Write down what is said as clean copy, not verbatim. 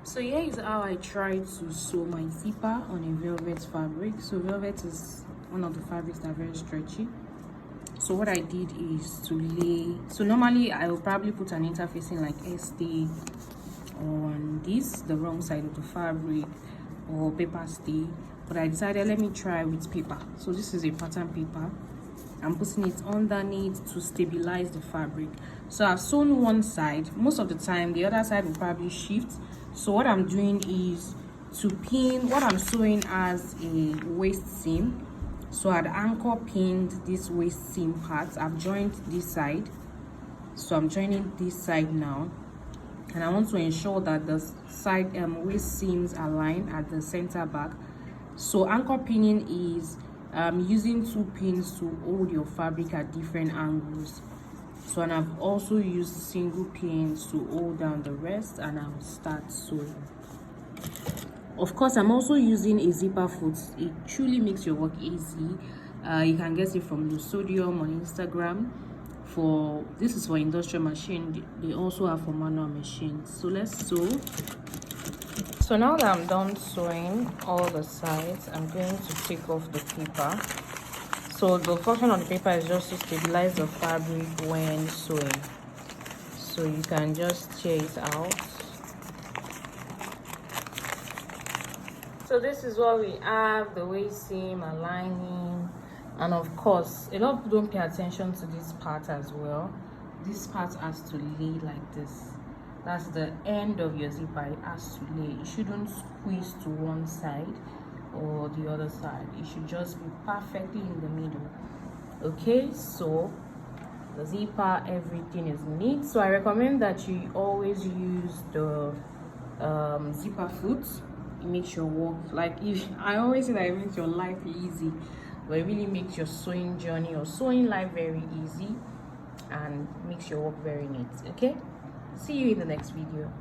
So here is how I try to sew my zipper on a velvet fabric. So velvet is one of the fabrics that are very stretchy. So what I did is to lay, so normally I will probably put an interfacing like stay on this, the wrong side of the fabric, or paper stay, but I decided let me try with paper. So this is a pattern paper. I'm putting it underneath to stabilize the fabric. So I've sewn one side. Most of the time the other side will probably shift. So what I'm doing is to pin what I'm sewing as a waist seam. So I'd anchor pinned this waist seam part. I've joined this side, so I'm joining this side now, and I want to ensure that the side waist seams align at the center back. So anchor pinning is using 2 pins to hold your fabric at different angles. So, and I've also used single pins to hold down the rest, and I'll start sewing. Of course, I'm also using a zipper foot. It truly makes your work easy. You can get it from Lusodium on Instagram. This is for industrial machine. They also have for manual machines. So let's sew. So now that I'm done sewing all the sides, I'm going to take off the paper. So the function of the paper is just to stabilize the fabric when sewing. So you can just tear it out. So this is what we have, the waist seam aligning, and of course a lot of people don't pay attention to this part as well. This part has to lay like this. That's the end of your zipper. It has to lay. It shouldn't squeeze to one side or the other side. It should just be perfectly in the middle. Okay, so the zipper, everything is neat. So I recommend that you always use the zipper foot. It makes your work, I always say that it makes your life easy, but it really makes your sewing journey or sewing life very easy and makes your work very neat. Okay, see you in the next video.